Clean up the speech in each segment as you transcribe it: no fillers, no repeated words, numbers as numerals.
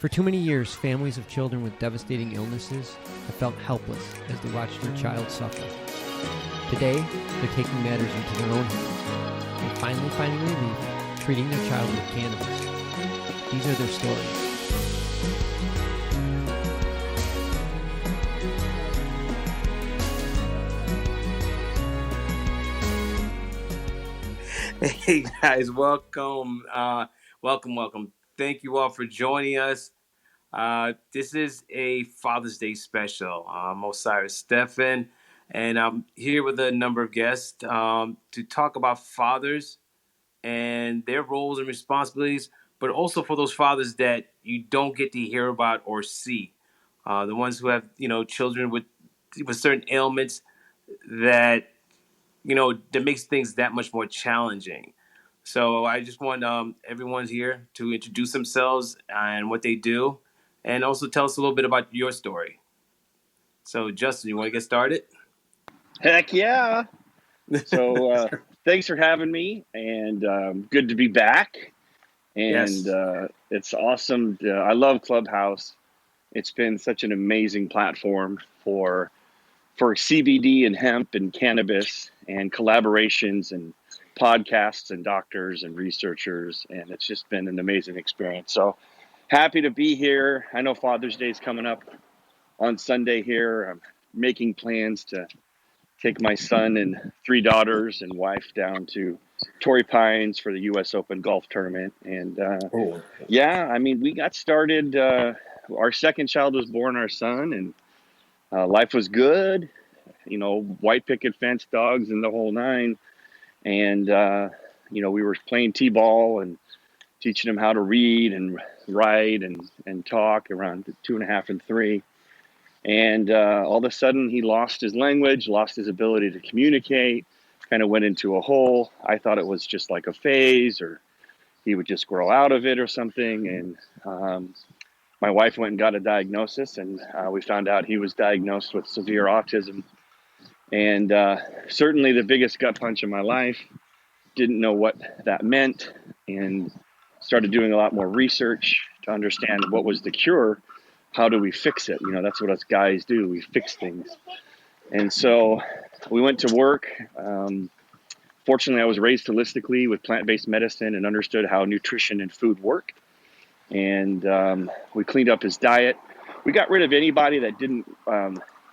For too many years, families of children with devastating illnesses have felt helpless as they watch their child suffer. Today, they're taking matters into their own hands and finally finding relief treating their child with cannabis. These are their stories. Hey guys, welcome. Welcome. Thank you all for joining us. This is a Father's Day special. I'm Osiris Stephen, and I'm here with a number of guests to talk about fathers and their roles and responsibilities, but also for those fathers that you don't get to hear about or see. The ones who have, children with certain ailments that that makes things that much more challenging. So I just want everyone here to introduce themselves and what they do, and also tell us a little bit about your story. So Justin, you want to get started? Heck yeah. So thanks for having me, and good to be back. And Yes. It's awesome. I love Clubhouse. It's been such an amazing platform for CBD and hemp and cannabis and collaborations and podcasts and doctors and researchers. And it's just been an amazing experience. So happy to be here. I know Father's Day is coming up on Sunday here. I'm making plans to take my son and 3 daughters and wife down to Torrey Pines for the U.S. Open golf tournament. And yeah, I mean, we got started. Our second child was born, our son, and life was good. White picket fence, dogs, and the whole nine. And we were playing t-ball and teaching him how to read and write and talk around 2.5 and 3. And all of a sudden, he lost his language, lost his ability to communicate, kind of went into a hole. I thought it was just like a phase, or he would just grow out of it or something. And my wife went and got a diagnosis, and we found out he was diagnosed with severe autism. And certainly the biggest gut punch in my life. Didn't know what that meant, and started doing a lot more research to understand what was the cure. How do we fix it? That's what us guys do. We fix things. And so we went to work. Fortunately, I was raised holistically with plant-based medicine and understood how nutrition and food work. And we cleaned up his diet. We got rid of anybody that didn't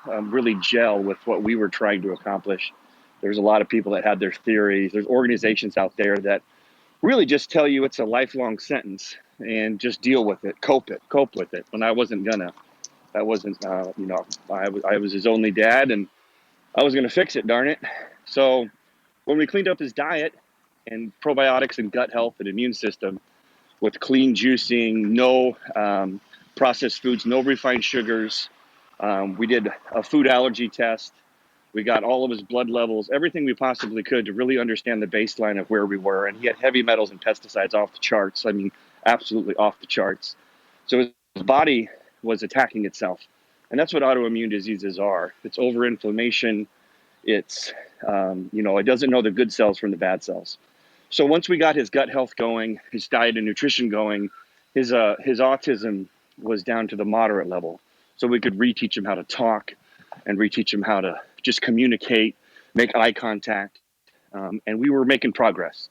really gel with what we were trying to accomplish. There's a lot of people that had their theories. There's organizations out there that really just tell you it's a lifelong sentence and just deal with it, cope with it. And I wasn't gonna. That wasn't, I was his only dad, and I was gonna fix it, darn it. So when we cleaned up his diet and probiotics and gut health and immune system with clean juicing, no processed foods, no refined sugars, we did a food allergy test. We got all of his blood levels, everything we possibly could to really understand the baseline of where we were. And he had heavy metals and pesticides off the charts. I mean, absolutely off the charts. So his body was attacking itself. And that's what autoimmune diseases are. It's overinflammation. It's, it doesn't know the good cells from the bad cells. So once we got his gut health going, his diet and nutrition going, his autism was down to the moderate level. So we could reteach him how to talk and reteach him how to just communicate, make eye contact, and we were making progress.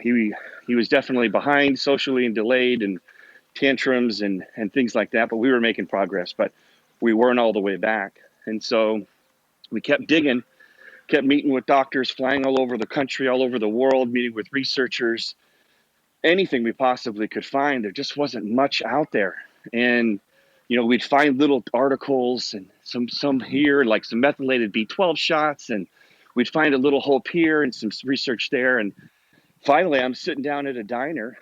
He was definitely behind socially and delayed and tantrums and things like that, but we were making progress, but we weren't all the way back. And so we kept digging, kept meeting with doctors, flying all over the country, all over the world, meeting with researchers, anything we possibly could find. There just wasn't much out there. And we'd find little articles and some here, like some methylated B12 shots, and we'd find a little hope here and some research there. And finally, I'm sitting down at a diner,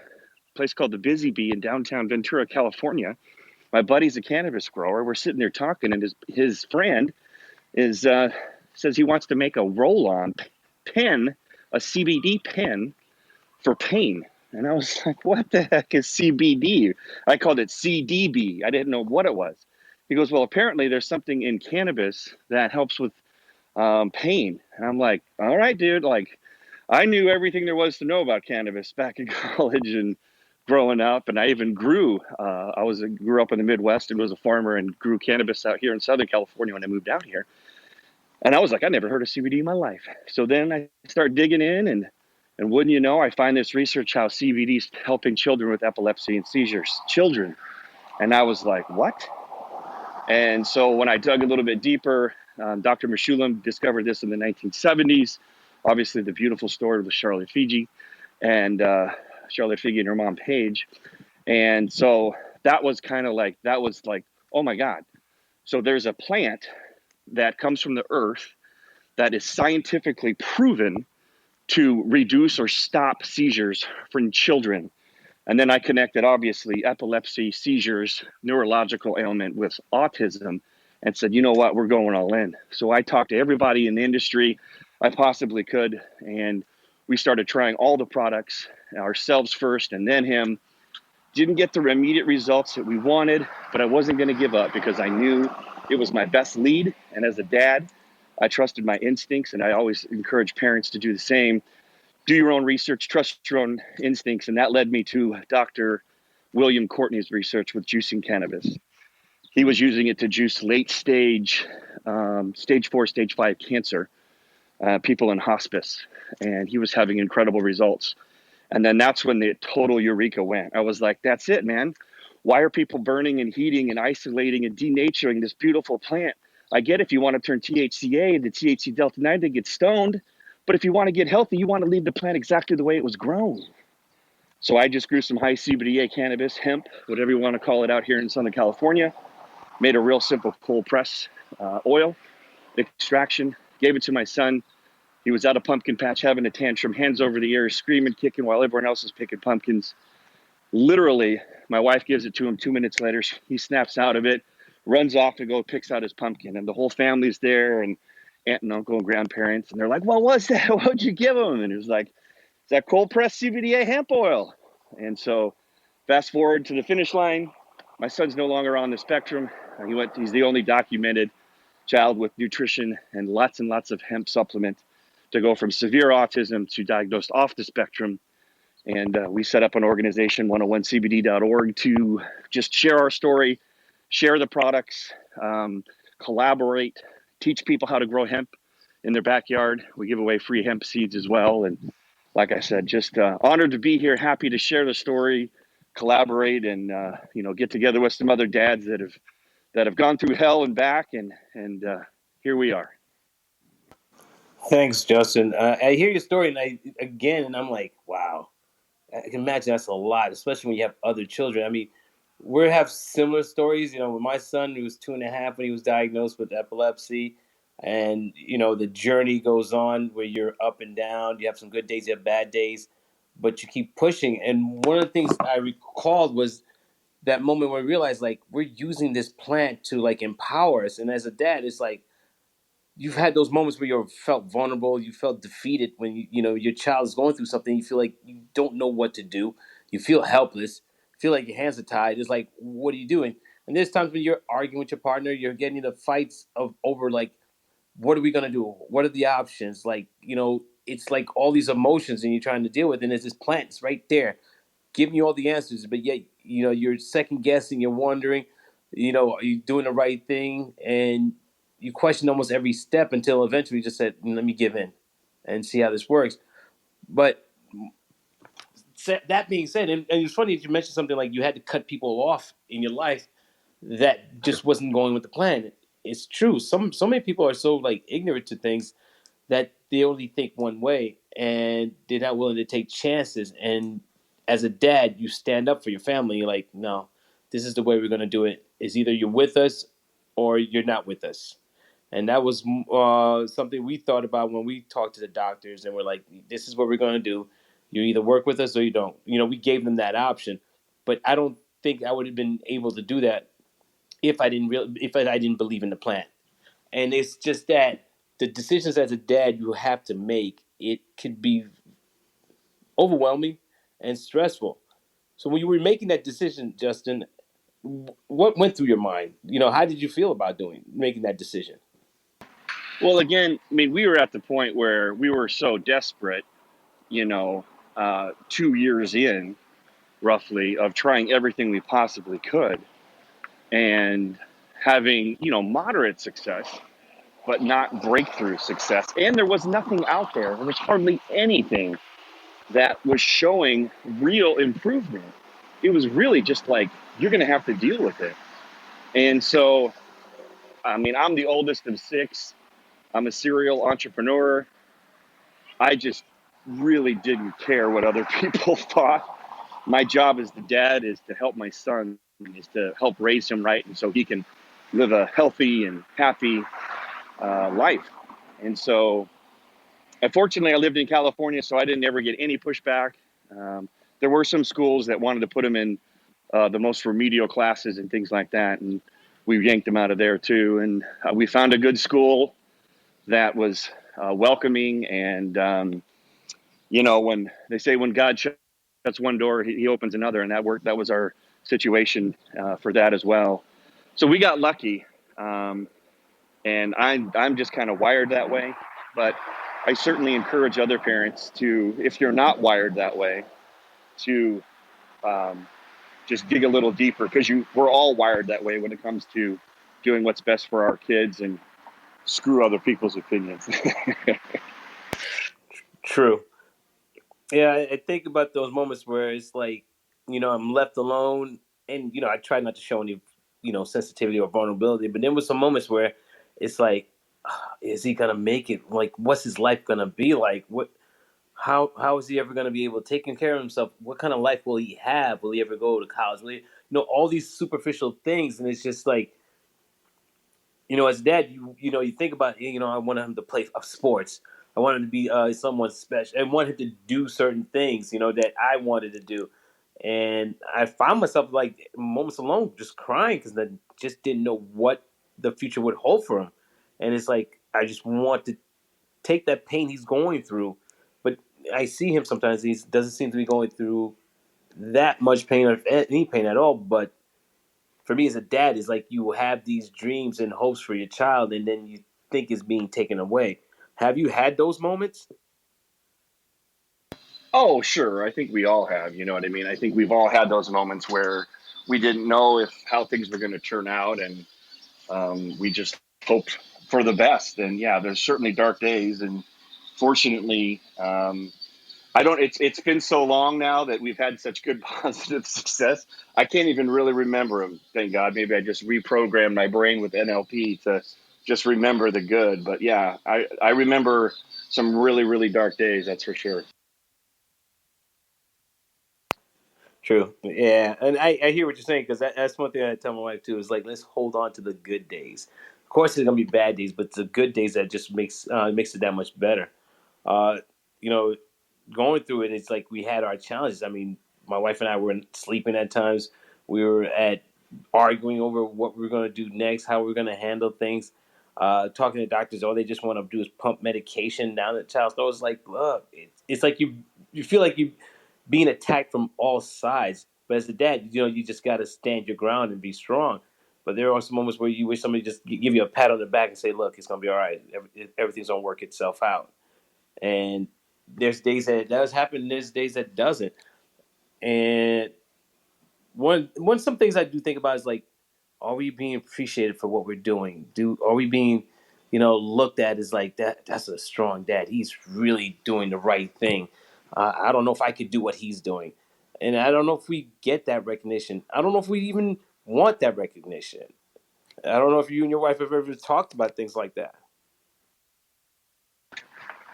a place called the Busy Bee in downtown Ventura, California. My buddy's a cannabis grower. We're sitting there talking, and his friend says he wants to make a roll-on pen, a CBD pen for pain. And I was like, what the heck is CBD? I called it CDB. I didn't know what it was. He goes, well, apparently there's something in cannabis that helps with pain. And I'm like, all right, dude. Like, I knew everything there was to know about cannabis back in college and growing up, and I even grew. Grew up in the Midwest and was a farmer and grew cannabis out here in Southern California when I moved out here. And I was like, I never heard of CBD in my life. So then I start digging in, and wouldn't you know, I find this research how CBD is helping children with epilepsy and seizures, children. And I was like, what? And so when I dug a little bit deeper, Dr. Meshulam discovered this in the 1970s. Obviously, the beautiful story with Charlotte Figi and Charlotte Figi and her mom, Paige. And so that was like, oh my God. So there's a plant that comes from the earth that is scientifically proven to reduce or stop seizures from children. And then I connected, obviously, epilepsy, seizures, neurological ailment with autism, and said, you know what, we're going all in. So I talked to everybody in the industry I possibly could, and we started trying all the products ourselves first and then him. Didn't get the immediate results that we wanted, but I wasn't going to give up because I knew it was my best lead. And as a dad, I trusted my instincts, and I always encourage parents to do the same. Do your own research, trust your own instincts. And that led me to Dr. William Courtney's research with juicing cannabis. He was using it to juice late stage, stage 4, stage 5 cancer, people in hospice. And he was having incredible results. And then that's when the total eureka went. I was like, that's it, man. Why are people burning and heating and isolating and denaturing this beautiful plant? I get if you want to turn THCA into THC Delta 9 to get stoned, but if you want to get healthy, you want to leave the plant exactly the way it was grown. So I just grew some high CBDA cannabis, hemp, whatever you want to call it out here in Southern California, made a real simple cold press oil extraction, gave it to my son. He was at a pumpkin patch having a tantrum, hands over the ears, screaming, kicking while everyone else is picking pumpkins. Literally, my wife gives it to him 2 minutes later. He snaps out of it, runs off to go picks out his pumpkin. And the whole family's there, and aunt and uncle and grandparents. And they're like, what was that? What'd you give him? And it was like, it's that cold pressed CBDA hemp oil. And so fast forward to the finish line. My son's no longer on the spectrum. He's the only documented child with nutrition and lots of hemp supplement to go from severe autism to diagnosed off the spectrum. And we set up an organization, 101cbd.org, to just share our story, share the products, collaborate, teach people how to grow hemp in their backyard. We give away free hemp seeds as well. And like I said, just honored to be here, happy to share the story, collaborate, and get together with some other dads that have gone through hell and back, and here we are. Thanks, Justin. I hear your story, and I'm like, wow. I can imagine that's a lot, especially when you have other children. I mean, we have similar stories. With my son, he was 2.5 when he was diagnosed with epilepsy. And, the journey goes on where you're up and down. You have some good days, you have bad days, but you keep pushing. And one of the things I recalled was that moment where I realized, like, we're using this plant to, like, empower us. And as a dad, it's like, you've had those moments where you felt vulnerable, you felt defeated when your child is going through something. You feel like you don't know what to do. You feel helpless. You feel like your hands are tied. It's like, what are you doing? And there's times when you're arguing with your partner, you're getting into fights over like, what are we gonna do? What are the options? Like, it's like all these emotions and you're trying to deal with, and there's this plant, it's right there, giving you all the answers, but yet you're second guessing, you're wondering, are you doing the right thing? And you question almost every step until eventually you just said, let me give in and see how this works. But that being said, and it's funny that you mentioned something like you had to cut people off in your life that just wasn't going with the plan. It's true. So many people are so like ignorant to things that they only think one way and they're not willing to take chances. And as a dad, you stand up for your family. You're like, no, this is the way we're going to do it. It's either you're with us or you're not with us. And that was something we thought about when we talked to the doctors, and we're like, this is what we're going to do. You either work with us or you don't. We gave them that option. But I don't think I would have been able to do that if I didn't believe in the plan. And it's just that the decisions as a dad you have to make, it could be overwhelming and stressful. So when you were making that decision, Justin, what went through your mind? How did you feel about making that decision? Well, again, I mean, we were at the point where we were so desperate, 2 years in, roughly, of trying everything we possibly could and having, moderate success, but not breakthrough success. And there was nothing out there. There was hardly anything that was showing real improvement. It was really just like, you're going to have to deal with it. And so, I mean, I'm the oldest of six. I'm a serial entrepreneur. I just really didn't care what other people thought. My job as the dad is to help my son, is to help raise him right, and so he can live a healthy and happy life. And so, unfortunately, I lived in California, so I didn't ever get any pushback. There were some schools that wanted to put him in the most remedial classes and things like that, and we yanked him out of there too. And we found a good school that was welcoming. And when they say when God shuts one door, he opens another, and that worked. That was our situation for that as well. So we got lucky, and I'm just kind of wired that way. But I certainly encourage other parents to, if you're not wired that way, to just dig a little deeper, because we're all wired that way when it comes to doing what's best for our kids and screw other people's opinions. True. Yeah, I think about those moments where it's like, I'm left alone, and I try not to show any, sensitivity or vulnerability. But then with some moments where it's like, is he gonna make it? Like, what's his life gonna be like? What? How is he ever gonna be able to take care of himself? What kind of life will he have? Will he ever go to college? Will he, all these superficial things, and it's just like, as a dad, you think about, I want him to play sports. I want him to be someone special. I want him to do certain things, that I wanted to do. And I found myself like moments alone just crying because I just didn't know what the future would hold for him. And it's like, I just want to take that pain he's going through. But I see him sometimes, he doesn't seem to be going through that much pain or any pain at all. But for me as a dad, is like you have these dreams and hopes for your child, and then you think it's being taken away. Have you had those moments? Oh, sure. I think we all have. You know what I mean? I think we've all had those moments where we didn't know how things were going to turn out, and we just hoped for the best. And yeah, there's certainly dark days, and fortunately, I don't. It's been so long now that we've had such good positive success. I can't even really remember them. Thank God. Maybe I just reprogrammed my brain with NLP to just remember the good. But yeah, I remember some really, really dark days. That's for sure. True. Yeah, and I hear what you're saying, because that's one thing I tell my wife too. Is like, let's hold on to the good days. Of course, there's gonna be bad days, but the good days that just makes it that much better. Uh, you know, Going through it, it's like we had our challenges. I mean, my wife and I were sleeping at times. We were at arguing over what we were going to do next, how we were going to handle things. Talking to doctors, all they just want to do is pump medication down the child's throat. It's like, look, it's like you feel like you being attacked from all sides. But as a dad, you just got to stand your ground and be strong. But there are some moments where you wish somebody just give you a pat on the back and say, "Look, it's gonna be all right. Everything's gonna work itself out." And there's days that it does happen, and there's days that doesn't. And one some things I do think about is like, are we being appreciated for what we're doing? Are we being, looked at as like that? That's a strong dad. He's really doing the right thing. I don't know if I could do what he's doing, and I don't know if we get that recognition. I don't know if we even want that recognition. I don't know if you and your wife have ever talked about things like that.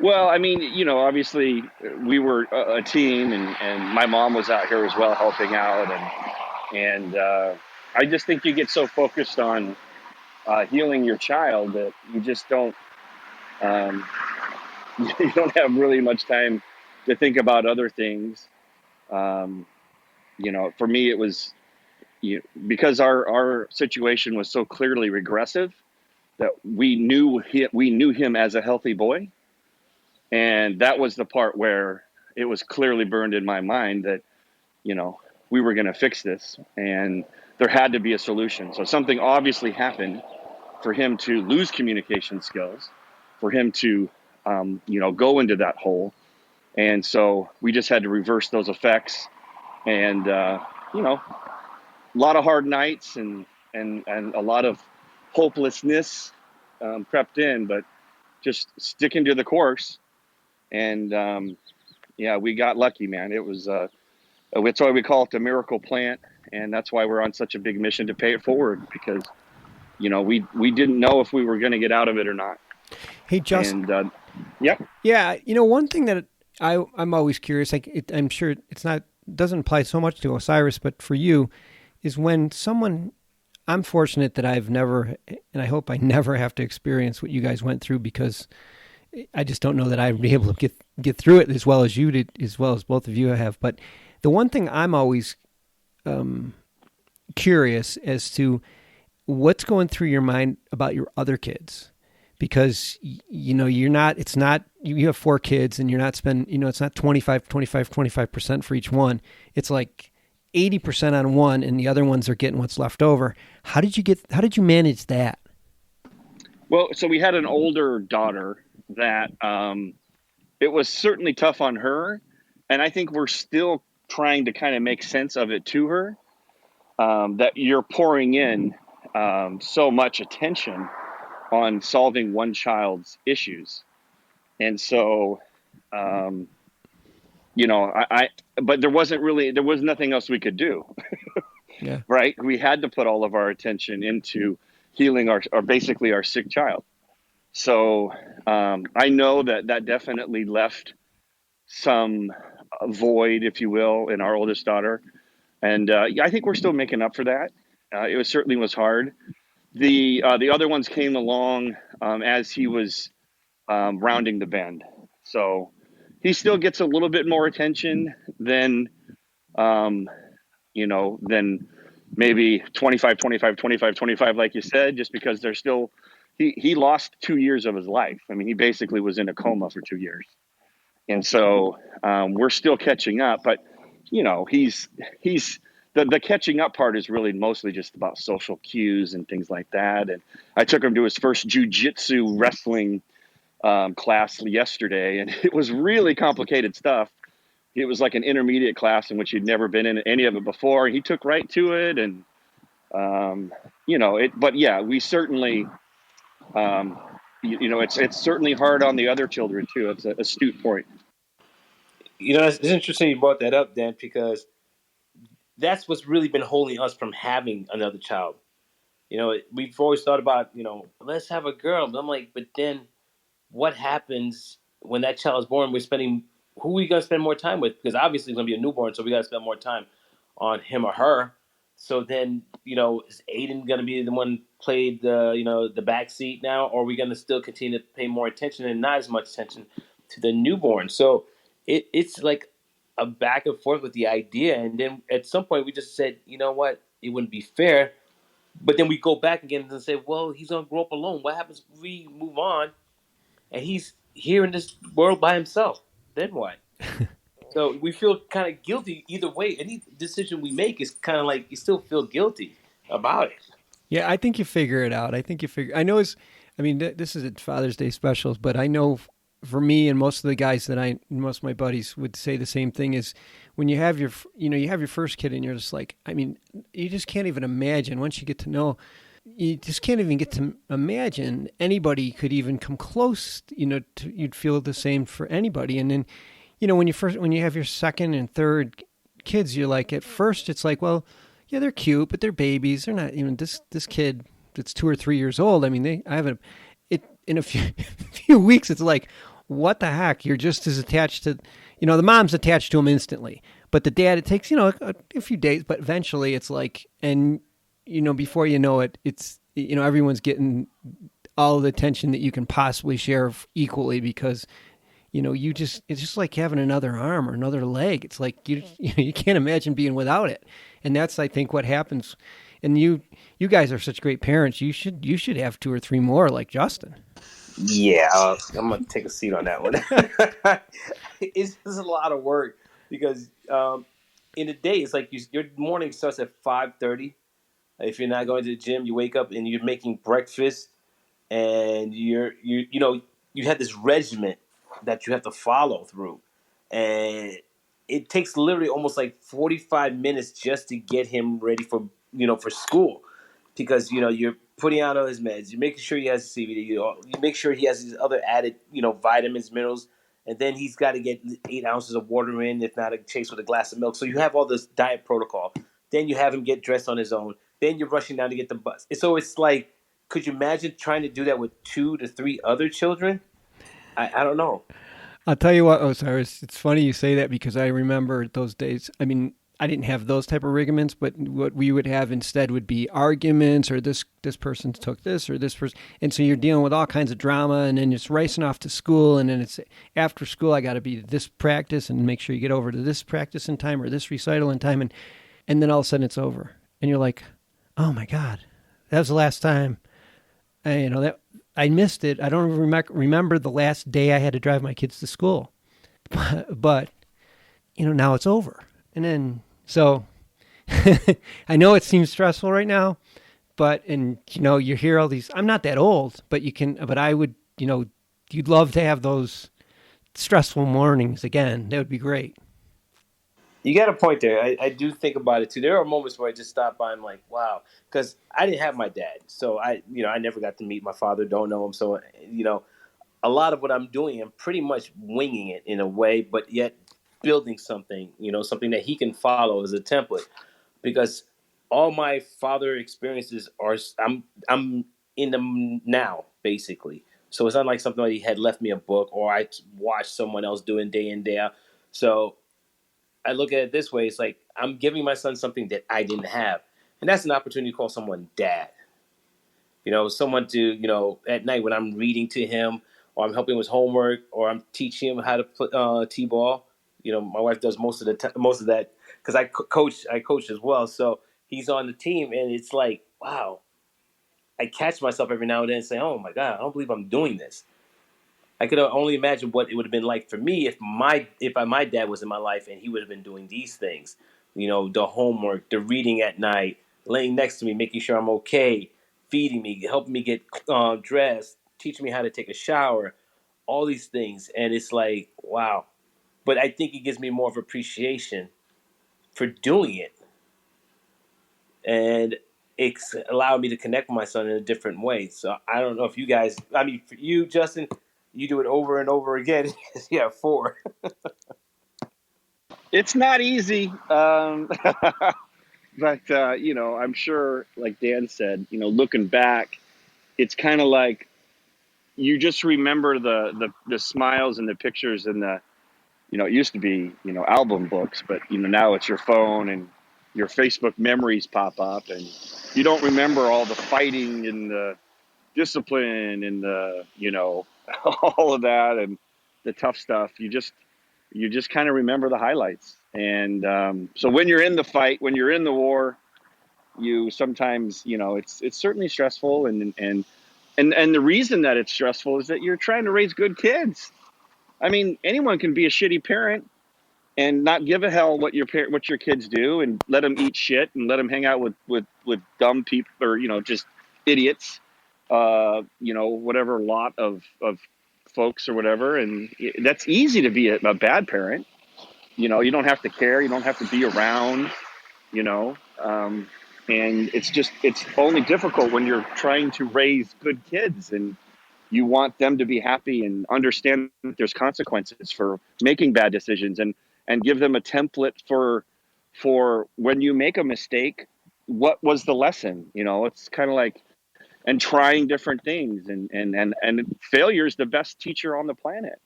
Well, I mean, obviously we were a team, and my mom was out here as well helping out, and I just think you get so focused on healing your child that you just don't um, you don't have really much time to think about other things. Um, for me, it was because our situation was so clearly regressive that we knew him as a healthy boy, and that was the part where it was clearly burned in my mind that you know we were going to fix this, and there had to be a solution. So something obviously happened for him to lose communication skills, for him to go into that hole. And so we just had to reverse those effects. And you know, a lot of hard nights and a lot of hopelessness crept in, but just sticking to the course. And yeah, we got lucky, man. It was that's why we call it the miracle plant, and that's why we're on such a big mission to pay it forward, because you know we didn't know if we were going to get out of it or not. Hey, Justin. And yep. Yeah, one thing that I'm always curious, like I'm sure it's not doesn't apply so much to Osiris, but for you, is when someone. I'm fortunate that I've never, and I hope I never have to experience what you guys went through, because I just don't know that I'd be able to get through it as well as you did, as well as both of you have. But the one thing I'm always curious as to what's going through your mind about your other kids, because you're not. It's not you have 4 kids and you're not spending. It's not 25% for each one. It's like 80% on one, and the other ones are getting what's left over. How did you manage that? Well, so we had an older daughter that it was certainly tough on her, and I think we're still trying to kind of make sense of it to her, that you're pouring in so much attention on solving one child's issues. And so but there was nothing else we could do. Yeah. Right. We had to put all of our attention into healing our basically our sick child. So I know that definitely left some void, if you will, in our oldest daughter. And I think we're still making up for that. It certainly was hard. The other ones came along as he was rounding the bend. So he still gets a little bit more attention than than maybe 25, 25, 25, 25, like you said, just because they're still, he lost 2 years of his life. I mean, he basically was in a coma for 2 years. And so we're still catching up, but he's the catching up part is really mostly just about social cues and things like that. And I took him to his first jujitsu wrestling class yesterday, and it was really complicated stuff. It was like an intermediate class in which he'd never been in any of it before. He took right to it, and but yeah, we certainly, it's certainly hard on the other children too. It's an astute point. It's interesting you brought that up, Dan, because that's what's really been holding us from having another child. We've always thought about, let's have a girl. But I'm like, but then what happens when that child is born? Who are we going to spend more time with? Because obviously it's going to be a newborn, so we got to spend more time on him or her. So then, is Aiden going to be the one played the back seat now, or are we going to still continue to pay more attention and not as much attention to the newborn? So it's like a back and forth with the idea. And then at some point we just said, you know what, it wouldn't be fair. But then we go back again and say, well, he's going to grow up alone. What happens if we move on and he's here in this world by himself? Then what? So we feel kind of guilty either way. Any decision we make is kind of like you still feel guilty about it. Yeah, I think you figure it out. I know this is a Father's Day specials, but I know for me and most of the guys most of my buddies would say the same thing, is when you have your first kid and you're just like, you just can't even imagine once you get to know, you just can't even get to imagine anybody could even come close, you'd feel the same for anybody. And then, when you have your second and third kids, you're like, at first it's like, well, yeah, they're cute, but they're babies. They're not even this kid that's 2 or 3 years old. I mean, in a few weeks, it's like, what the heck? You're just as attached to, the mom's attached to him instantly, but the dad, it takes, a few days, but eventually it's like, and, before you know it, it's, everyone's getting all the attention that you can possibly share equally, because, it's just like having another arm or another leg. It's like, you can't imagine being without it. And that's, I think, what happens. And you guys are such great parents. You should have 2 or 3 more like Justin. Yeah, I'm gonna take a seat on that one. It's a lot of work because in the day it's like your morning starts at 5:30. If you're not going to the gym, you wake up and you're making breakfast, and you have this regimen that you have to follow through, and it takes literally almost like 45 minutes just to get him ready for, for school, because you're putting out all his meds, you're making sure he has CBD, you make sure he has these other added vitamins, minerals, and then he's got to get 8 ounces of water in, if not a chase with a glass of milk. So you have all this diet protocol. Then you have him get dressed on his own. Then you're rushing down to get the bus. And so it's like, could you imagine trying to do that with 2 to 3 other children? I don't know. I'll tell you what, Osiris, it's funny you say that because I remember those days. I mean, I didn't have those type of regiments, but what we would have instead would be arguments, or this person took this, or this person. And so you're dealing with all kinds of drama, and then it's racing off to school, and then it's after school, I got to be this practice and make sure you get over to this practice in time or this recital in time. And then all of a sudden it's over. And you're like, oh my God, that was the last time. And, that I missed it. I don't remember the last day I had to drive my kids to school, but now it's over. And then, so I know it seems stressful right now, but, you hear all these, I'm not that old, but I would, you'd love to have those stressful mornings again. That would be great. You got a point there. I do think about it too. There are moments where I just stop by and I'm like, wow, because I didn't have my dad, so I never got to meet my father. Don't know him, so a lot of what I'm doing, I'm pretty much winging it in a way, but yet building something, something that he can follow as a template. Because all my father experiences are, I'm in them now, basically. So it's not like something like he had left me a book or I watched someone else doing day in, day out. So I look at it this way: it's like I'm giving my son something that I didn't have, and that's an opportunity to call someone dad. Someone to at night when I'm reading to him, or I'm helping with homework, or I'm teaching him how to play t-ball. My wife does most of that because I coach as well. So he's on the team, and it's like, wow, I catch myself every now and then saying, oh my God, I don't believe I'm doing this. I could only imagine what it would have been like for me if my dad was in my life and he would have been doing these things. The homework, the reading at night, laying next to me, making sure I'm okay, feeding me, helping me get dressed, teaching me how to take a shower, all these things. And it's like, wow. But I think it gives me more of appreciation for doing it. And it's allowed me to connect with my son in a different way. So I don't know if you guys, for you, Justin, you do it over and over again. You have 4. It's not easy, but I'm sure, like Dan said, looking back, it's kind of like you just remember the smiles and the pictures and it used to be album books, but now it's your phone and your Facebook memories pop up, and you don't remember all the fighting and the discipline and the all of that and the tough stuff. You just kind of remember the highlights. And so when you're in the fight, when you're in the war, you sometimes it's certainly stressful, and the reason that it's stressful is that you're trying to raise good kids. I mean, anyone can be a shitty parent and not give a hell what your kids do, and let them eat shit and let them hang out with dumb people, or just idiots, whatever lot of folks or whatever. And that's easy to be a bad parent. You don't have to care, you don't have to be around, you know and it's only difficult when you're trying to raise good kids, and you want them to be happy and understand that there's consequences for making bad decisions, and give them a template for when you make a mistake, what was the lesson. It's kind of like, and trying different things, and failure is the best teacher on the planet.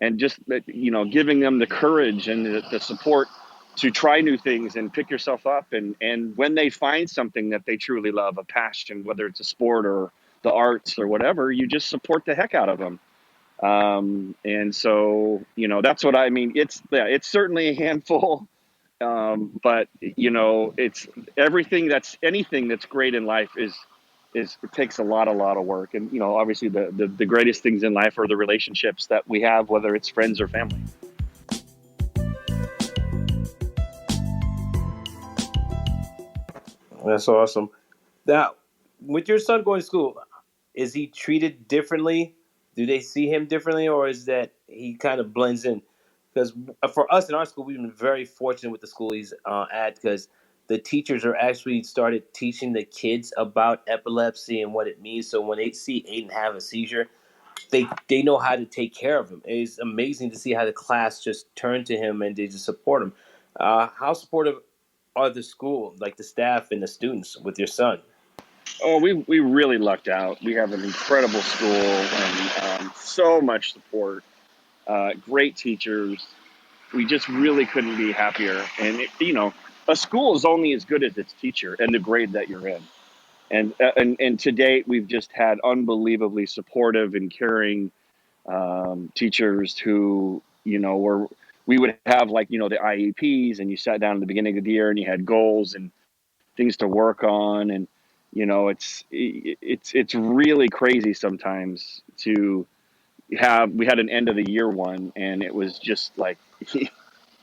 And just giving them the courage and the support to try new things and pick yourself up, and when they find something that they truly love, a passion, whether it's a sport or the arts or whatever, you just support the heck out of them. And so that's what I mean. It's certainly a handful, but it's anything that's great in life is it takes a lot of work. And obviously the greatest things in life are the relationships that we have, whether it's friends or family. That's awesome. Now, with your son going to school, is he treated differently? Do they see him differently, or is that he kind of blends in? because for us in our school, we've been very fortunate with the school he's at, because the teachers are actually started teaching the kids about epilepsy and what it means. So when they see Aiden have a seizure, they know how to take care of him. It's amazing to see how the class just turn to him and they just support him. How supportive are the school, like the staff and the students, with your son? Oh, we really lucked out. We have an incredible school and so much support. Great teachers. We just really couldn't be happier. And a school is only as good as its teacher and the grade that you're in. And to date, we've just had unbelievably supportive and caring teachers who we would have, like, the IEPs, and you sat down at the beginning of the year and you had goals and things to work on, and it's really crazy sometimes to have. We had an end of the year one, and it was just like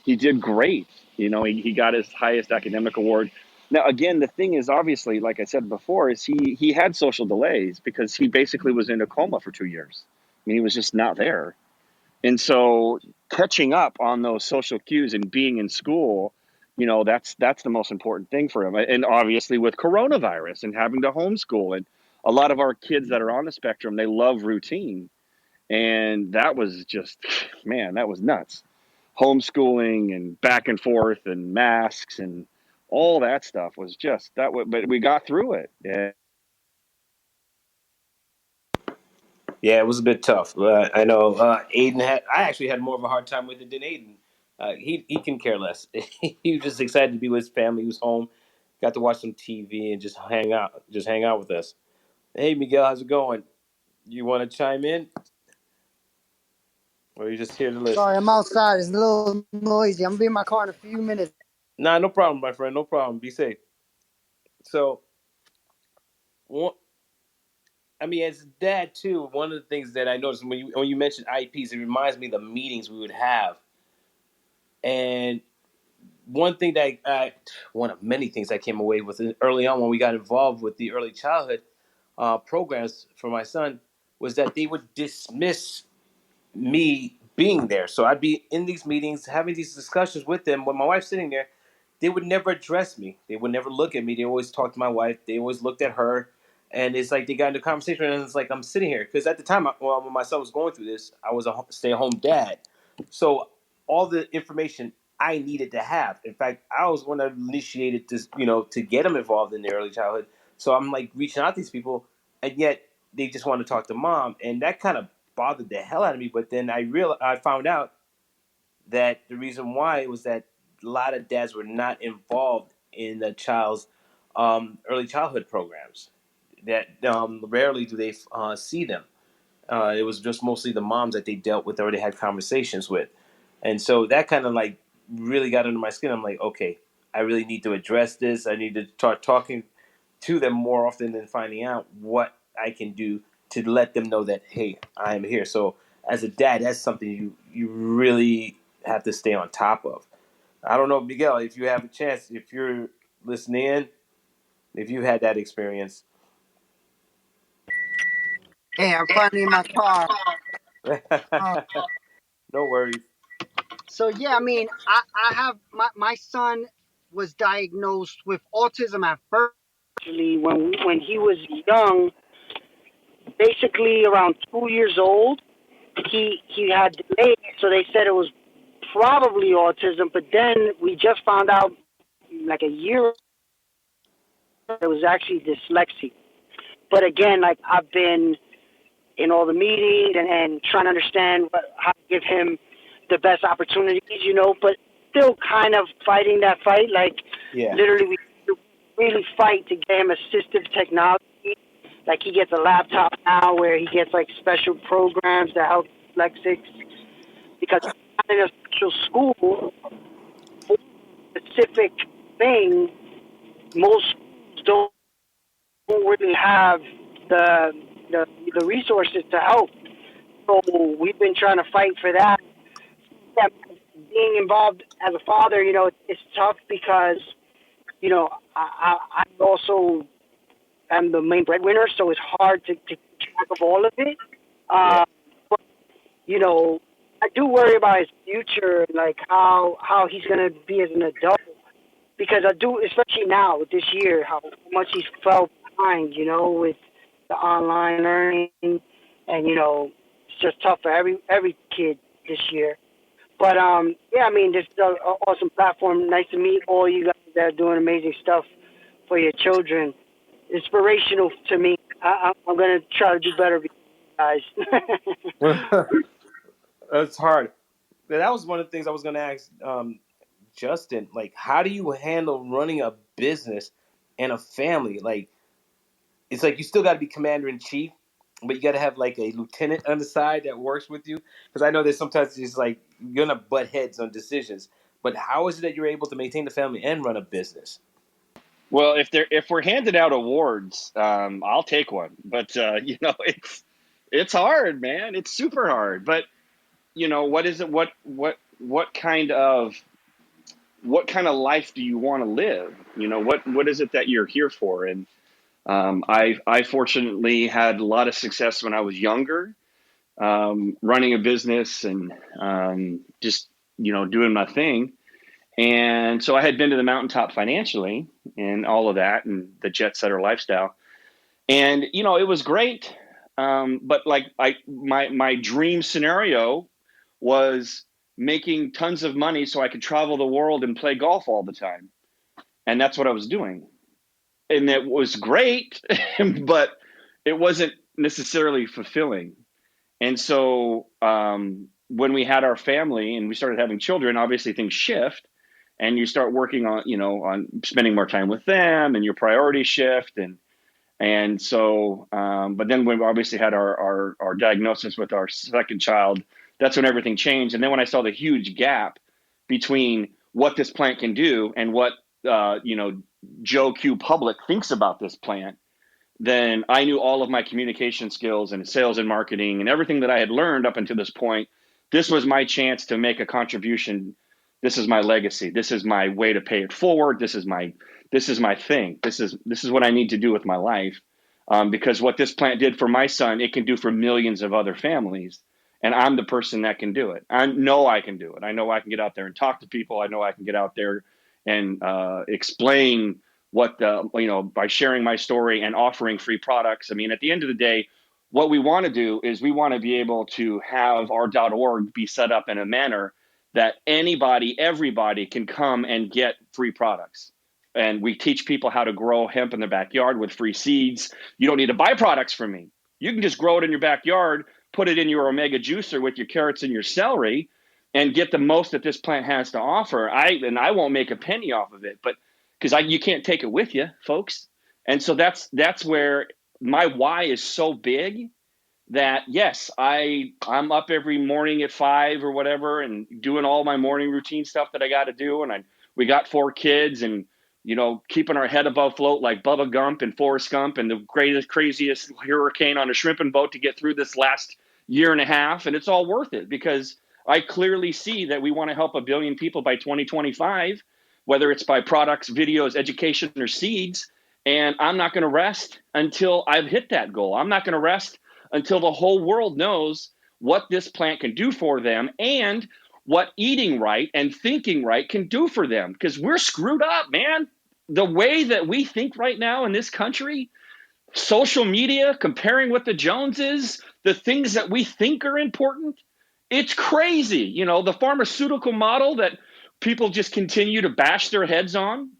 he did great. He got his highest academic award. Now, again, the thing is, obviously, like I said before, is he had social delays because he basically was in a coma for 2 years. I mean, he was just not there. And so catching up on those social cues and being in school, that's the most important thing for him. And obviously with coronavirus and having to homeschool, and a lot of our kids that are on the spectrum, they love routine. And that was just, man, that was nuts. Homeschooling and back and forth and masks and all that stuff was just that. But we got through it. Yeah. Yeah, it was a bit tough. I know Aiden had. I actually had more of a hard time with it than Aiden. He can care less. He was just excited to be with his family. He was home, got to watch some TV and just hang out with us. Hey, Miguel, how's it going? You want to chime in, or you just here to listen? Sorry, I'm outside. It's a little noisy. I'm gonna be in my car in a few minutes. Nah, no problem, my friend. No problem. Be safe. So, one, I mean, as a dad too, one of the things that I noticed when you mentioned IEPs, it reminds me of the meetings we would have. And one thing that one of many things I came away with early on when we got involved with the early childhood programs for my son was that they would dismiss me being there. So I'd be in these meetings, having these discussions with them. When my wife's sitting there, they would never address me. They would never look at me. They always talked to my wife. They always looked at her. And it's like they got into conversation, and it's like I'm sitting here. Because at the time, when my son was going through this, I was a stay-at-home dad. So all the information I needed to have. In fact, I was one that initiated this, to get them involved in their early childhood. So I'm like reaching out to these people, and yet they just want to talk to mom. And that kind of bothered the hell out of me. But then I found out that the reason why was that a lot of dads were not involved in the child's early childhood programs. That rarely do they see them. It was just mostly the moms that they dealt with, already had conversations with, and so that kind of like really got under my skin. I'm like, okay, I really need to address this. I need to start talking to them more often and finding out what I can do to let them know that, hey, I am here. So as a dad, that's something you really have to stay on top of. I don't know, Miguel, if you have a chance, if you're listening in, if you had that experience. Hey, I'm finally in my car. Uh, No worries. so yeah, I mean, I have my son was diagnosed with autism at first. When he was young, basically around 2 years old, he had delays, so they said it was probably autism. But then we just found out, like a year, it was actually dyslexia. But again, like I've been in all the meetings and trying to understand how to give him the best opportunities, but still kind of fighting that fight. Like Yeah. literally, we really fight to get him assistive technology. Like he gets a laptop now where he gets like special programs that help dyslexics because he's not in a special school for a specific thing. Most schools don't really have the the resources to help. So we've been trying to fight for that. Yeah, being involved as a father, it's tough because, I also am the main breadwinner, so it's hard to keep track of all of it. Yeah. But, I do worry about his future, like how he's gonna be as an adult, because I do, especially now with this year, how much he's fell behind, with the online learning, and it's just tough for every kid this year. But yeah, I mean, this is an awesome platform. Nice to meet all you guys that are doing amazing stuff for your children. Inspirational to me. I'm gonna try to do better, guys. That's hard. That was one of the things I was going to ask Justin. Like, how do you handle running a business and a family? Like, it's like you still got to be commander in chief, but you got to have like a lieutenant on the side that works with you. Because I know that sometimes it's like you're gonna butt heads on decisions. But how is it that you're able to maintain the family and run a business? Well, if we're handing out awards, I'll take one. But it's hard, man. It's super hard. But what is it? What kind of life do you want to live? What is it that you're here for? And I fortunately had a lot of success when I was younger, running a business and just doing my thing. And so I had been to the mountaintop financially and all of that and the jet setter lifestyle. And it was great. But like my dream scenario was making tons of money so I could travel the world and play golf all the time. And that's what I was doing. And it was great, but it wasn't necessarily fulfilling. And so when we had our family and we started having children, obviously things shift and you start working on, on spending more time with them and your priorities shift. And so, but then when we obviously had our diagnosis with our second child, that's when everything changed. And then when I saw the huge gap between what this plant can do and what, Joe Q Public thinks about this plant, then I knew all of my communication skills and sales and marketing and everything that I had learned up until this point. This was my chance to make a contribution. This is my legacy. This is my way to pay it forward. This is my thing. This is what I need to do with my life. Because what this plant did for my son, it can do for millions of other families. And I'm the person that can do it. I know I can do it. I know I can get out there and talk to people. I know I can get out there and explain what by sharing my story and offering free products. I mean, at the end of the day, what we want to do is we want to be able to have our .org be set up in a manner that everybody can come and get free products. And we teach people how to grow hemp in their backyard with free seeds. You don't need to buy products from me. You can just grow it in your backyard, put it in your Omega juicer with your carrots and your celery, and get the most that this plant has to offer. I won't make a penny off of it, but because you can't take it with you, folks. And so that's where my why is so big that, yes, I'm up every morning at 5 or whatever and doing all my morning routine stuff that I got to do. And we got 4 kids and, keeping our head above float like Bubba Gump and Forrest Gump and the craziest hurricane on a shrimping boat to get through this last year and a half. And it's all worth it because I clearly see that we want to help 1 billion people by 2025, whether it's by products, videos, education, or seeds. And I'm not going to rest until I've hit that goal. I'm not going to rest until the whole world knows what this plant can do for them and what eating right and thinking right can do for them. Because we're screwed up, man. The way that we think right now in this country, social media, comparing with the Joneses, the things that we think are important, it's crazy. The pharmaceutical model that people just continue to bash their heads on,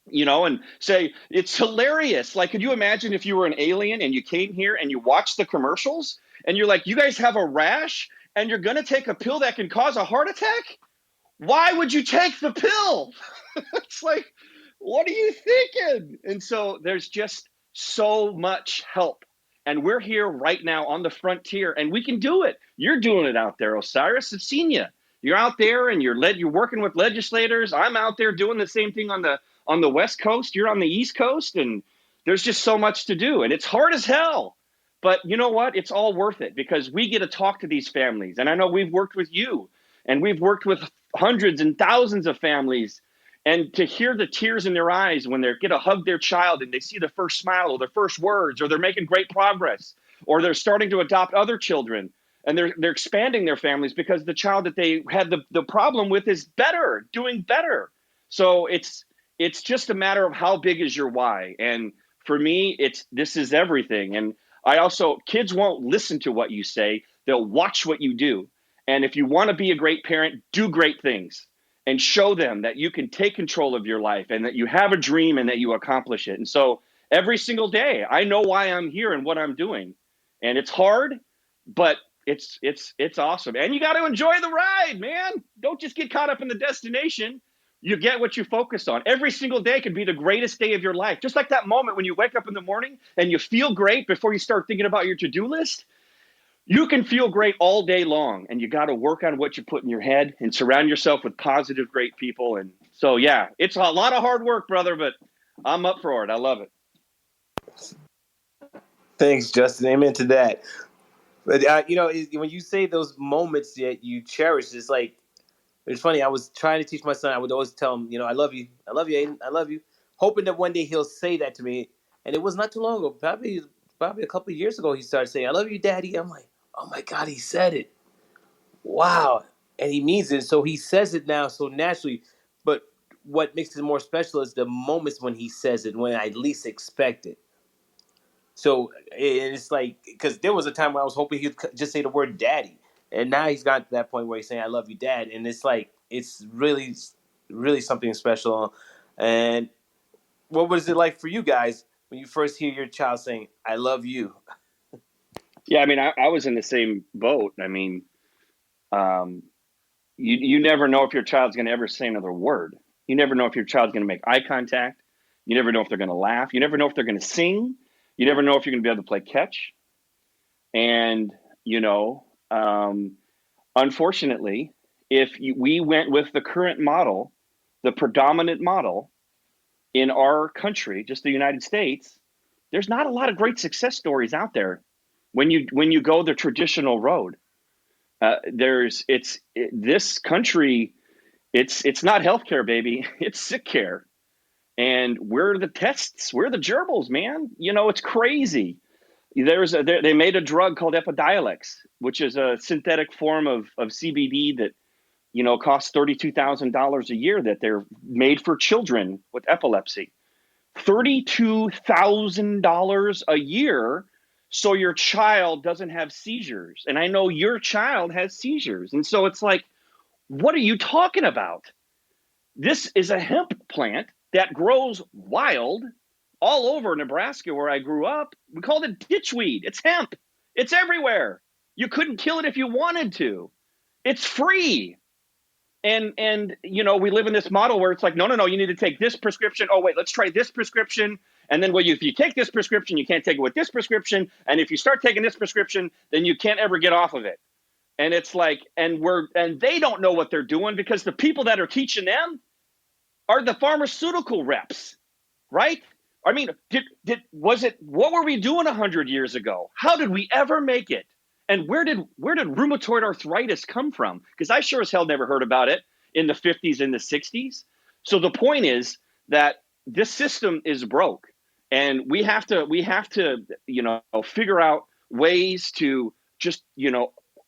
and say it's hilarious. Like, could you imagine if you were an alien and you came here and you watched the commercials and you're like, you guys have a rash and you're going to take a pill that can cause a heart attack? Why would you take the pill? It's like, what are you thinking? And so there's just so much help. And we're here right now on the frontier and we can do it. You're doing it out there, Osiris. I've seen you. You're out there and you're working with legislators. I'm out there doing the same thing on the West Coast. You're on the East Coast, and there's just so much to do. And it's hard as hell. But you know what? It's all worth it because we get to talk to these families. And I know we've worked with you, and we've worked with hundreds and thousands of families. And to hear the tears in their eyes when they get to hug their child and they see the first smile or their first words, or they're making great progress, or they're starting to adopt other children. and they're expanding their families because the child that they had the problem with is doing better. So it's just a matter of how big is your why. And for me, this is everything. And kids won't listen to what you say. They'll watch what you do. And if you want to be a great parent, do great things and show them that you can take control of your life and that you have a dream and that you accomplish it. And so every single day, I know why I'm here and what I'm doing. And it's hard, but it's awesome. And you got to enjoy the ride, man. Don't just get caught up in the destination. You get what you focus on. Every single day can be the greatest day of your life. Just like that moment when you wake up in the morning and you feel great before you start thinking about your to-do list. You can feel great all day long, and you got to work on what you put in your head and surround yourself with positive, great people. And so, yeah, it's a lot of hard work, brother, but I'm up for it. I love it. Thanks, Justin. Amen to that. But, when you say those moments that you cherish, it's funny. I was trying to teach my son. I would always tell him, I love you. I love you, Aiden. I love you. Hoping that one day he'll say that to me. And it was not too long ago, probably a couple of years ago, he started saying, I love you, Daddy. I'm like, oh my God, he said it. Wow. And he means it. So he says it now so naturally. But what makes it more special is the moments when he says it, when I least expect it. So it's like, because there was a time when I was hoping he'd just say the word daddy. And now he's got to that point where he's saying, I love you, Dad. And it's like, it's really, really something special. And what was it like for you guys when you first hear your child saying, I love you? Yeah, I mean, I was in the same boat. I mean, you never know if your child's going to ever say another word. You never know if your child's going to make eye contact. You never know if they're going to laugh. You never know if they're going to sing. You never know if you're going to be able to play catch. And, unfortunately, we went with the current model, the predominant model in our country, just the United States, there's not a lot of great success stories out there when you go the traditional road. This country, it's not healthcare, baby. It's sick care. And we're the tests. We're the gerbils, man. It's crazy. They made a drug called Epidiolex, which is a synthetic form of CBD that, costs $32,000 a year, that they're made for children with epilepsy. $32,000 a year so your child doesn't have seizures. And I know your child has seizures. And so it's like, what are you talking about? This is a hemp plant that grows wild all over Nebraska where I grew up. We called it ditchweed. It's hemp. It's everywhere. You couldn't kill it if you wanted to. It's free. And we live in this model where it's like, no, you need to take this prescription. Oh, wait, let's try this prescription. And then if you take this prescription, you can't take it with this prescription. And if you start taking this prescription, then you can't ever get off of it. And it's like, and they don't know what they're doing because the people that are teaching them are the pharmaceutical reps, right? I mean, what were we doing 100 years ago? How did we ever make it? And where did rheumatoid arthritis come from? Because I sure as hell never heard about it in the 50s and the 60s. So the point is that this system is broke, and we have to figure out ways to just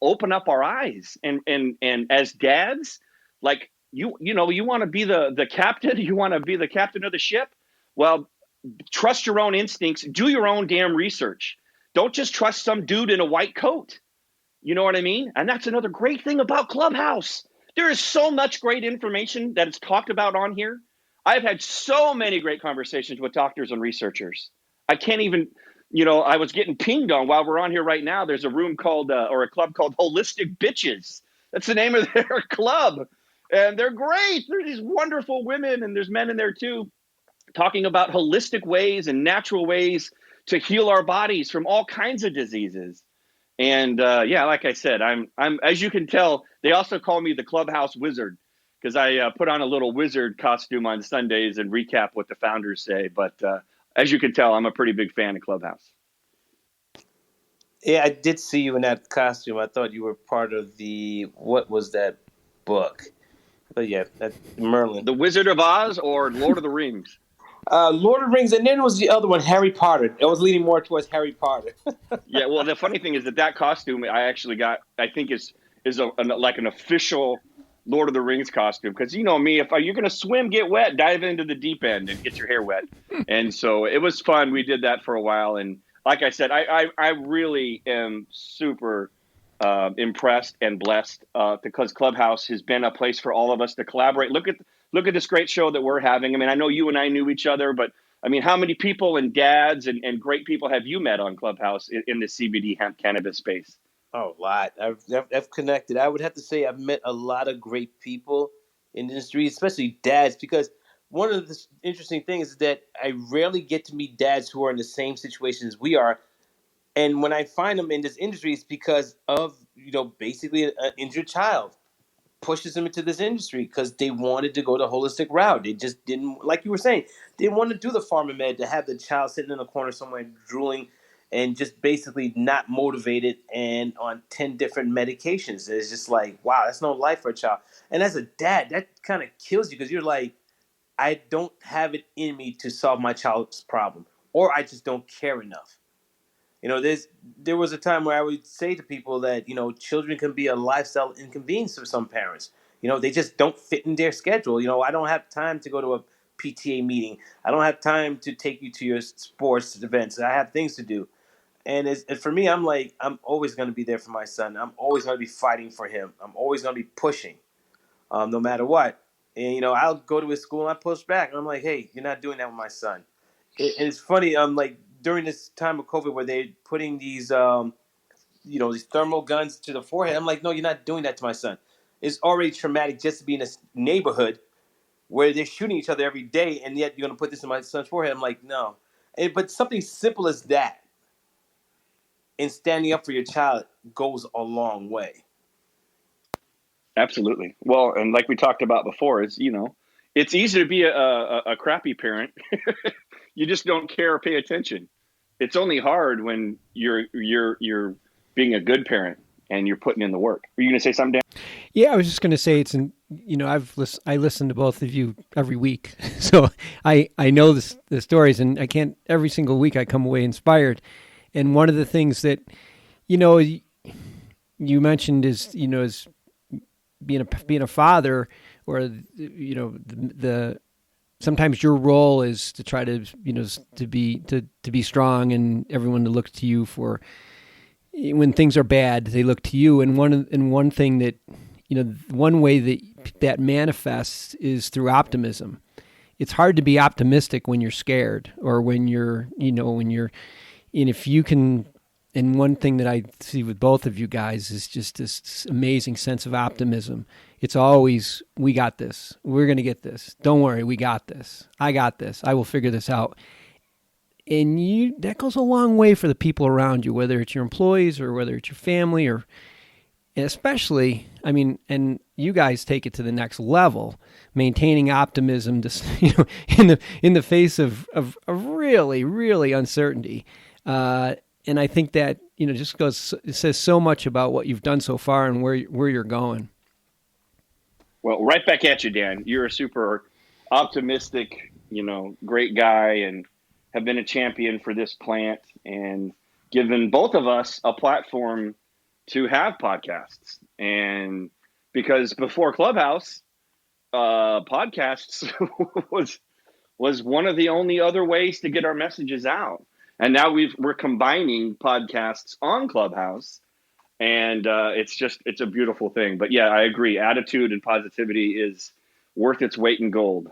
open up our eyes. And as dads, like you want to be the captain, you want to be the captain of the ship. Well, trust your own instincts. Do your own damn research. Don't just trust some dude in a white coat. You know what I mean? And that's another great thing about Clubhouse. There is so much great information that is talked about on here. I've had so many great conversations with doctors and researchers. I can't even, I was getting pinged on while we're on here right now. There's a room called, or a club called Holistic Bitches. That's the name of their club. And they're great. They're these wonderful women, and there's men in there too, talking about holistic ways and natural ways to heal our bodies from all kinds of diseases. And like I said, I'm as you can tell, they also call me the Clubhouse Wizard because I put on a little wizard costume on Sundays and recap what the founders say. But as you can tell, I'm a pretty big fan of Clubhouse. Yeah, I did see you in that costume. I thought you were part of what was that book? But yeah, that Merlin. The Wizard of Oz or Lord of the Rings? Lord of the Rings, and then was the other one, Harry Potter. It was leaning more towards Harry Potter. Yeah, well, the funny thing is that costume I actually got, I think is like an official Lord of the Rings costume, because you know me, if you're gonna swim, get wet, dive into the deep end and get your hair wet, and so it was fun. We did that for a while, and like I said, I really am super impressed and blessed because Clubhouse has been a place for all of us to collaborate. Look at this great show that we're having. I mean, I know you and I knew each other, but I mean, how many people and dads and great people have you met on Clubhouse in the CBD hemp cannabis space? Oh, a lot. I've connected. I would have to say I've met a lot of great people in the industry, especially dads, because one of the interesting things is that I rarely get to meet dads who are in the same situation as we are. And when I find them in this industry, it's because of, basically an injured child pushes them into this industry because they wanted to go the holistic route. They just didn't, like you were saying, they didn't want to do the pharma med to have the child sitting in a corner somewhere drooling and just basically not motivated and on 10 different medications. It's just like, wow, that's no life for a child. And as a dad, that kind of kills you because you're like, I don't have it in me to solve my child's problem, or I just don't care enough. There was a time where I would say to people that, children can be a lifestyle inconvenience for some parents. They just don't fit in their schedule. I don't have time to go to a PTA meeting. I don't have time to take you to your sports events. I have things to do. And for me, I'm like, I'm always going to be there for my son. I'm always going to be fighting for him. I'm always going to be pushing, no matter what. And, I'll go to his school and I push back. And I'm like, hey, you're not doing that with my son. And it's funny, like during this time of COVID where they're putting these, these thermal guns to the forehead. I'm like, no, you're not doing that to my son. It's already traumatic just to be in this neighborhood where they're shooting each other every day, and yet you're going to put this in my son's forehead. I'm like, no. But something simple as that in standing up for your child goes a long way. Absolutely. Well, and like we talked about before, it's easy to be a crappy parent. You just don't care or pay attention. It's only hard when you're being a good parent and you're putting in the work. Were you going to say something, Dan? Yeah, I was just going to say I listen to both of you every week, so I know the stories, and I can't every single week I come away inspired. And one of the things that you mentioned is is being a father, or the sometimes your role is to try to to be strong, and everyone to look to you for when things are bad. They look to you, and one thing that one way that manifests is through optimism. It's hard to be optimistic when you're scared, or when you're and if you can. And one thing that I see with both of you guys is just this amazing sense of optimism. It's always, we got this. We're going to get this. Don't worry, we got this. I got this. I will figure this out. And that goes a long way for the people around you, whether it's your employees or whether it's your family, and especially, and you guys take it to the next level, maintaining optimism in the face of really, really uncertainty. And I think that, it says so much about what you've done so far and where you're going. Well, right back at you, Dan. You're a super optimistic, great guy, and have been a champion for this plant and given both of us a platform to have podcasts. And because before Clubhouse, podcasts was one of the only other ways to get our messages out. And now we're combining podcasts on Clubhouse, and it's a beautiful thing. But yeah, I agree. Attitude and positivity is worth its weight in gold.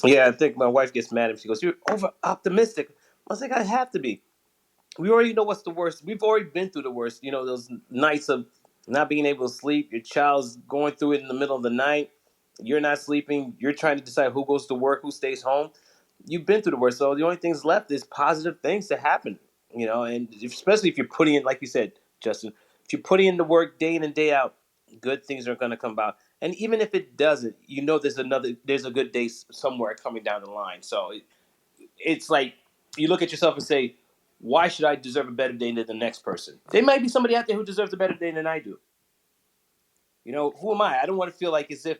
Yeah, I think my wife gets mad at me. She goes, "You're over optimistic." I was like, I have to be. We already know what's the worst. We've already been through the worst. Those nights of not being able to sleep. Your child's going through it in the middle of the night. You're not sleeping. You're trying to decide who goes to work, who stays home. You've been through the worst. So the only things left is positive things to happen. And especially if you're putting in, like you said, Justin, if you're putting in the work day in and day out, good things are going to come about. And even if it doesn't, there's a good day somewhere coming down the line. So it's like you look at yourself and say, why should I deserve a better day than the next person? There might be somebody out there who deserves a better day than I do. Who am I? I don't want to feel like as if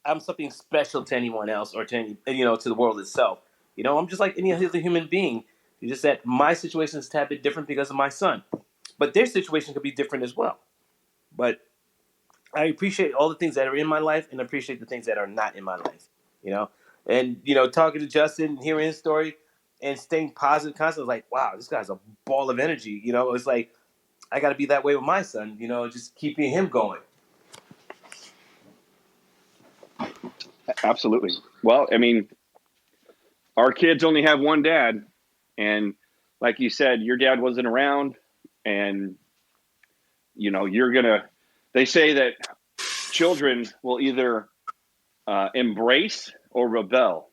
I'm something special to anyone else or to to the world itself. I'm just like any other human being. It's just that my situation is a tad bit different because of my son, but their situation could be different as well. But I appreciate all the things that are in my life and appreciate the things that are not in my life. You know, and talking to Justin, hearing his story, and staying positive constantly, like, wow, this guy's a ball of energy. It's like I got to be that way with my son. Just keeping him going. Absolutely. Well, I mean, our kids only have one dad, and like you said, your dad wasn't around, and they say that children will either embrace or rebel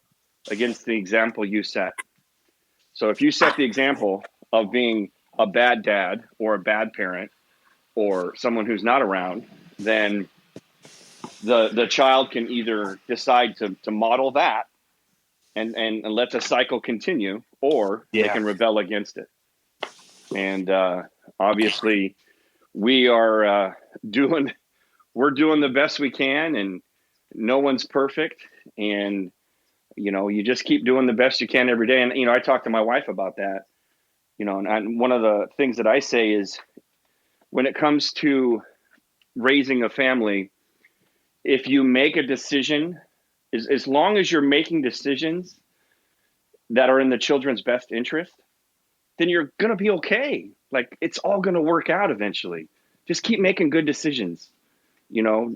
against the example you set. So if you set the example of being a bad dad or a bad parent or someone who's not around, then the child can either decide to model that and let the cycle continue, or they can rebel against it. And obviously, we're doing the best we can, and no one's perfect. And you just keep doing the best you can every day. And I talk to my wife about that. And one of the things that I say is, when it comes to raising a family, if you make a decision, as long as you're making decisions that are in the children's best interest, then you're going to be okay. Like, it's all going to work out eventually. Just keep making good decisions.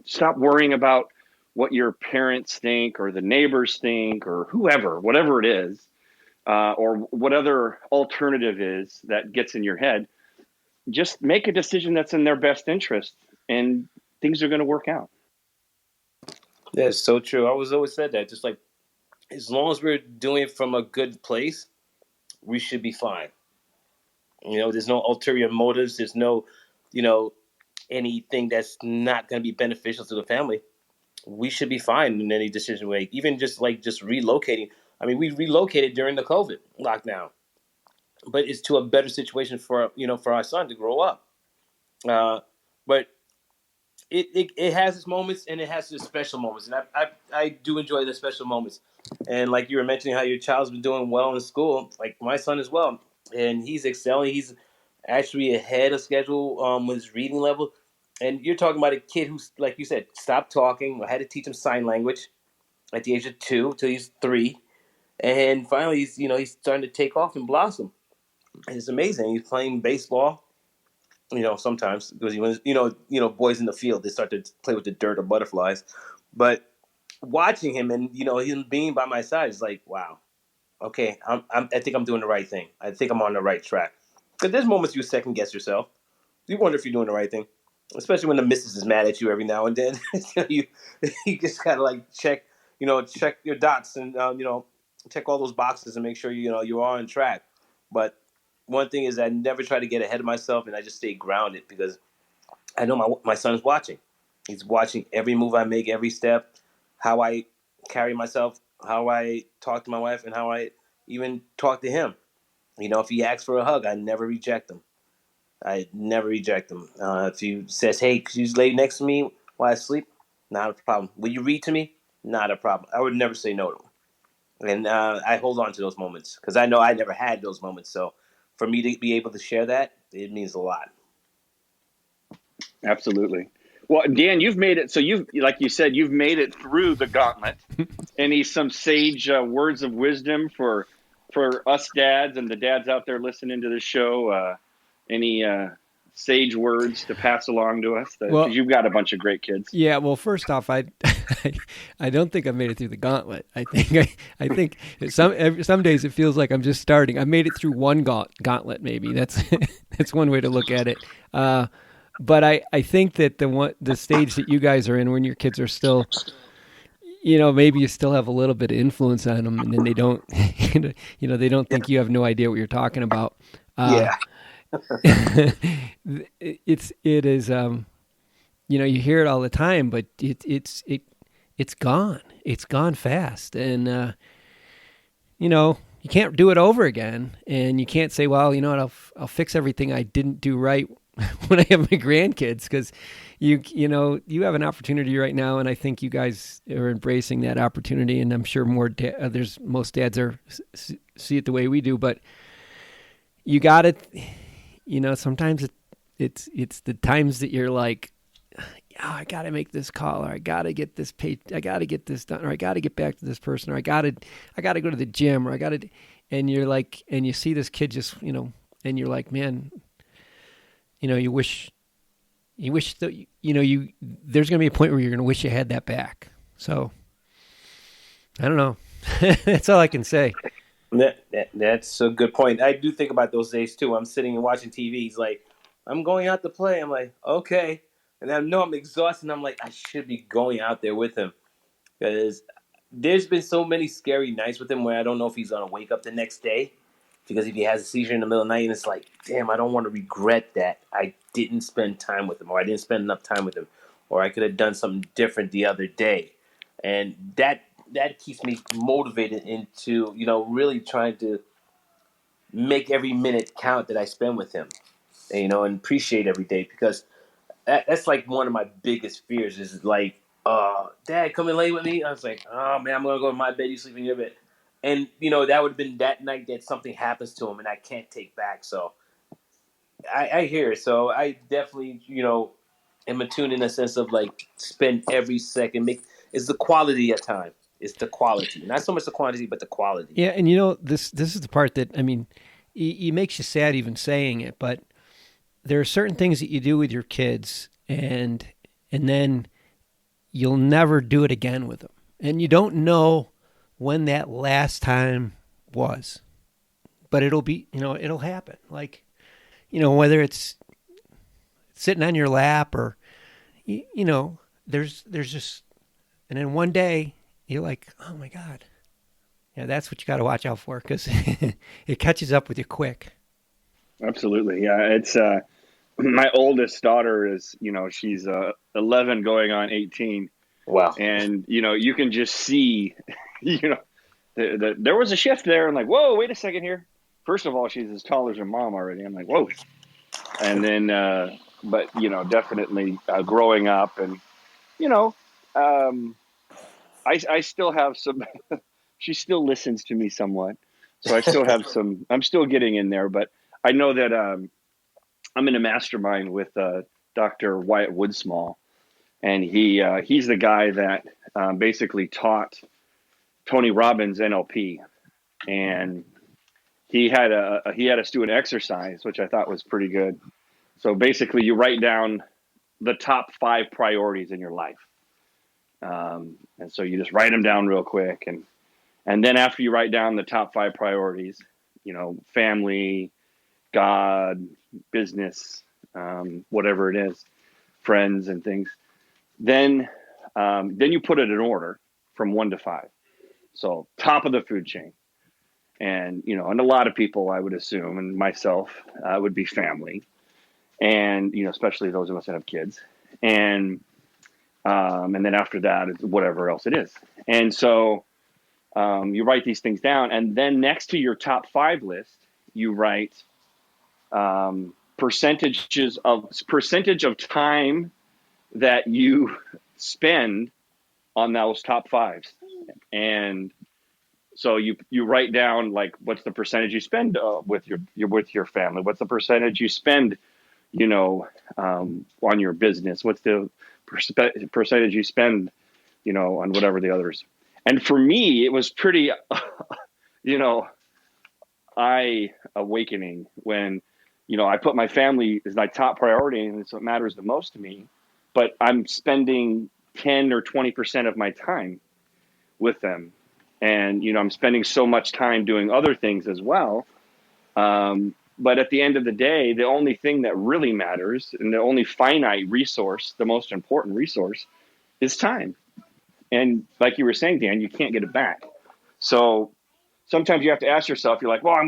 Stop worrying about what your parents think or the neighbors think or whatever it is, or what other alternative is that gets in your head. Just make a decision that's in their best interest, and things are going to work out. That's so true. I always said that. Just like, as long as we're doing it from a good place, we should be fine. There's no ulterior motives. There's no, anything that's not going to be beneficial to the family. We should be fine in any decision we make. Even just relocating. I mean, we relocated during the COVID lockdown, but it's to a better situation for our son to grow up. But it has its moments, and it has its special moments, and I do enjoy the special moments. And like you were mentioning, how your child's been doing well in school, like my son as well, and he's excelling. He's actually ahead of schedule with his reading level. And you're talking about a kid who's, like you said, stopped talking. I had to teach him sign language at the age of 2 till he's 3, and finally he's starting to take off and blossom. And it's amazing. He's playing baseball. Sometimes because boys in the field, they start to play with the dirt or butterflies. But watching him and him being by my side is like, wow, okay, I think I'm doing the right thing. I think I'm on the right track. Because there's moments you second guess yourself. You wonder if you're doing the right thing, especially when the missus is mad at you every now and then. you just gotta like check your dots and check all those boxes and make sure you are on track. But one thing is, I never try to get ahead of myself, and I just stay grounded because I know my son's watching. He's watching every move I make, every step, how I carry myself, how I talk to my wife, and how I even talk to him. If he asks for a hug, I never reject him. If he says, hey, could you lay next to me while I sleep? Not a problem. Will you read to me? Not a problem. I would never say no to him. And I hold on to those moments because I know I never had those moments. So for me to be able to share that, it means a lot. Absolutely. Well, Dan, you've made it. So like you said, you've made it through the gauntlet. Some sage words of wisdom for us dads and the dads out there listening to the show? Any sage words to pass along to us? Because you've got a bunch of great kids. Yeah. Well, first off, I don't think I've made it through the gauntlet. I think some days it feels like I'm just starting. I made it through one gauntlet, maybe. That's one way to look at it. But I think that the stage that you guys are in when your kids are still, maybe you still have a little bit of influence on them, and then they don't, they don't think you have no idea what you're talking about. Yeah. it is, you hear it all the time, but it's gone. It's gone fast, and you can't do it over again, and you can't say, well, I'll fix everything I didn't do right when I have my grandkids, because you know, you have an opportunity right now, and I think you guys are embracing that opportunity, and I'm sure most dads see it the way we do, but you got it. You know, sometimes it's the times that you're like, oh, I got to make this call, or I got to get this paid, I got to get this done, or I got to get back to this person, or I got to go to the gym, or and you're like, and you see this kid just, you know, and you're like, man, you know, you wish that, you know, there's going to be a point where you're going to wish you had that back. So I don't know. That's all I can say. That's a good point. I do think about those days too. I'm sitting and watching TV. He's like, I'm going out to play. I'm like, okay. And I know I'm exhausted. And I'm like, I should be going out there with him, because there's been so many scary nights with him where I don't know if he's going to wake up the next day, because if he has a seizure in the middle of the night, and it's like, damn, I don't want to regret that I didn't spend time with him, or I didn't spend enough time with him, or I could have done something different the other day. And that keeps me motivated into, you know, really trying to make every minute count that I spend with him, and, you know, and appreciate every day, because that's like one of my biggest fears is like, Dad, come in late with me. I was like, oh man, I'm gonna go to my bed. You sleep in your bed, and you know that would have been that night that something happens to him, and I can't take back. So I hear it. So I definitely, you know, am attuned in a sense of like spend every second. It's the quality of time. It's the quality, not so much the quantity, but the quality. Yeah, and you know, this is the part that, I mean, it makes you sad even saying it, but there are certain things that you do with your kids, and then you'll never do it again with them, and you don't know when that last time was, but it'll be, you know, it'll happen. Like, you know, whether it's sitting on your lap, or you know, there's just, and then one day you're like, oh my God. Yeah, that's what you got to watch out for, because it catches up with you quick. Absolutely. Yeah. It's, my oldest daughter is, you know, she's 11 going on 18. Wow. And, you know, you can just see, you know, there was a shift there, and like, whoa, wait a second here. First of all, she's as tall as her mom already. I'm like, whoa. And then, but, you know, definitely growing up, and, you know, I still have some, she still listens to me somewhat. So I still have some, I'm still getting in there, but I know that I'm in a mastermind with Dr. Wyatt Woodsmall, and he's the guy that basically taught Tony Robbins NLP, and he had us do an exercise, which I thought was pretty good. So basically, you write down the top 5 priorities in your life, and so you just write them down real quick, and then after you write down the top 5 priorities, you know, family, God, business, whatever it is, friends and things, then you put it in order from 1 to 5. So top of the food chain. And, you know, and a lot of people, I would assume, and myself, would be family. And, you know, especially those of us that have kids. And then after that, it's whatever else it is. And so you write these things down. And then next to your top 5 list, you write percentage of time that you spend on those top 5s. And so you write down, like, what's the percentage you spend with your family? What's the percentage you spend, you know, on your business? What's the percentage you spend, you know, on whatever the others? And for me, it was pretty, you know, eye awakening when, you know, I put my family as my top priority, and it's what matters the most to me. But I'm spending 10 or 20% of my time with them. And, you know, I'm spending so much time doing other things as well. But at the end of the day, the only thing that really matters, and the only finite resource, the most important resource, is time. And like you were saying, Dan, you can't get it back. So sometimes you have to ask yourself, you're like, well, I'm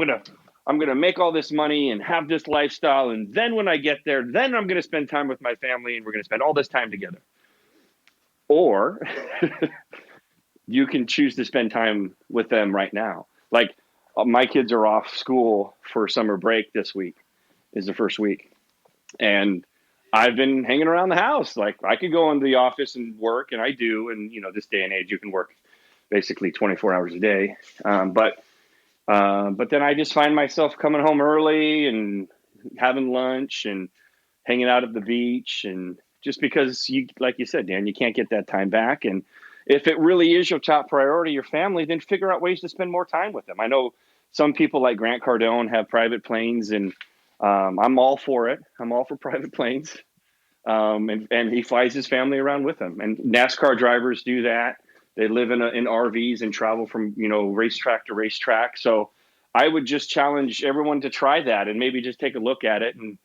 going to make all this money and have this lifestyle. And then when I get there, then I'm going to spend time with my family, and we're going to spend all this time together. Or you can choose to spend time with them right now. Like, my kids are off school for summer break this week, is the first week. And I've been hanging around the house. Like I could go into the office and work, and I do. And, this day and age, you can work basically 24 hours a day. But then I just find myself coming home early and having lunch and hanging out at the beach. And just because like you said, Dan, you can't get that time back. And if it really is your top priority, your family, then figure out ways to spend more time with them. I know some people like Grant Cardone have private planes, and I'm all for it. I'm all for private planes. And he flies his family around with him. And NASCAR drivers do that. They live in RVs and travel from, racetrack to racetrack. So I would just challenge everyone to try that and maybe just take a look at it. And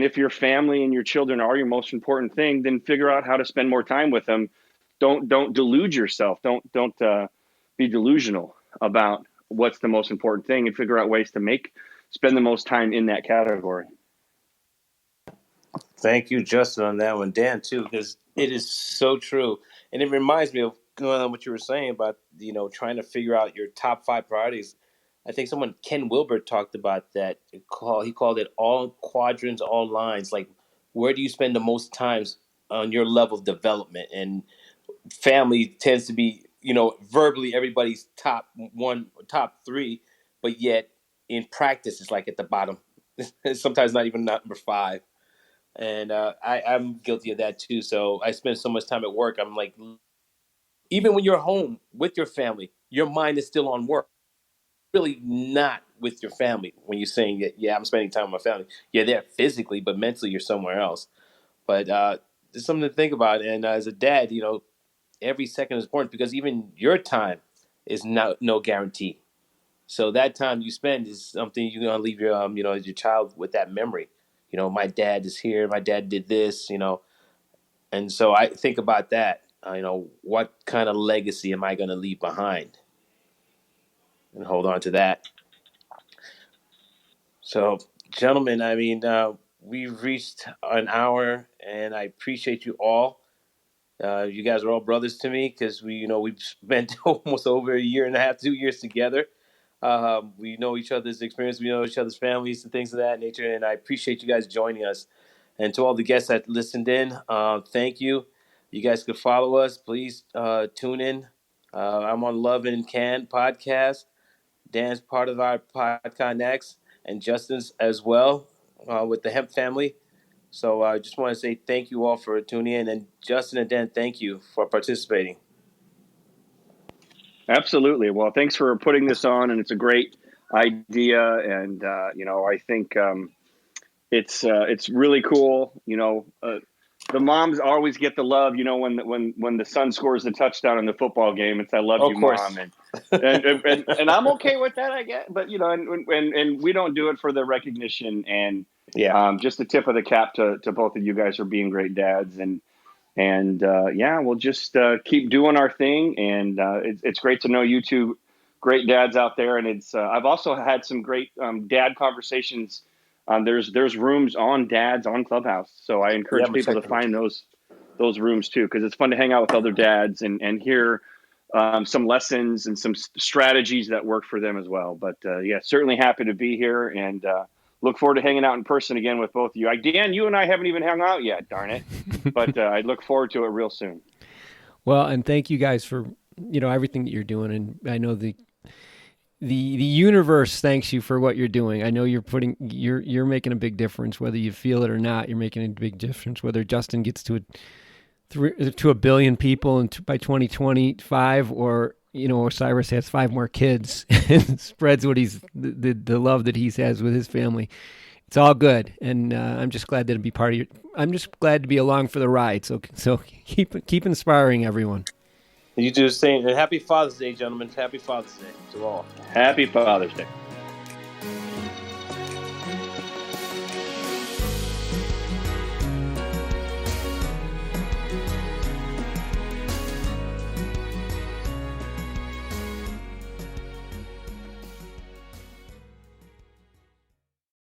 if your family and your children are your most important thing, then figure out how to spend more time with them. Don't delude yourself. Don't be delusional about what's the most important thing, and figure out ways to spend the most time in that category. Thank you, Justin, on that one. Dan, too, because it is so true. And it reminds me of what you were saying about, trying to figure out your top 5 priorities. I think Ken Wilber talked about that. He called it all quadrants, all lines. Like, where do you spend the most times on your level of development? And family tends to be, verbally everybody's top 3, but yet in practice it's like at the bottom. Sometimes not even number 5. And I'm guilty of that too. So I spend so much time at work. I'm like, even when you're home with your family, your mind is still on work. Really not with your family when you're saying that, yeah, I'm spending time with my family. You're there physically, but mentally you're somewhere else. But there's something to think about. And as a dad, every second is important, because even your time is no guarantee. So that time you spend is something you're going to leave your child with that memory. My dad is here. My dad did this, And so I think about that. What kind of legacy am I going to leave behind? And hold on to that. So, gentlemen, we've reached an hour, and I appreciate you all. You guys are all brothers to me, because we've spent almost over 1.5 2 years together. We know each other's experience. We know each other's families and things of that nature. And I appreciate you guys joining us. And to all the guests that listened in, thank you. You guys could follow us. Please tune in. I'm on Love and Can podcast. Dan's part of our PodCONX, and Justin's as well with the Hemp family. So I just want to say thank you all for tuning in. And Justin and Dan, thank you for participating. Absolutely. Well, thanks for putting this on, and it's a great idea. And I think it's really cool. The moms always get the love. When the son scores the touchdown in the football game, it's "I love you, Mom," and I'm okay with that, I guess. But and we don't do it for the recognition. And just a tip of the cap to both of you guys for being great dads. And we'll just keep doing our thing. And it's great to know you two great dads out there. And it's I've also had some great dad conversations. There's rooms on dads on Clubhouse. So I encourage people to find those rooms too, because it's fun to hang out with other dads and hear some lessons and some strategies that work for them as well. But certainly happy to be here, and look forward to hanging out in person again with both of you. Dan, you and I haven't even hung out yet, darn it. But I look forward to it real soon. Well, and thank you guys for, everything that you're doing. And I know the universe thanks you for what you're doing. I know you're making a big difference, whether you feel it or not. You're making a big difference, whether Justin gets to a billion people by 2025, or Osiris has 5 more kids and spreads what the love that he has with his family. It's all good, and I'm just glad to be part of your. I'm just glad to be along for the ride. So keep inspiring everyone. You do the same. And happy Father's Day, gentlemen. Happy Father's Day to all. Happy Father's Day.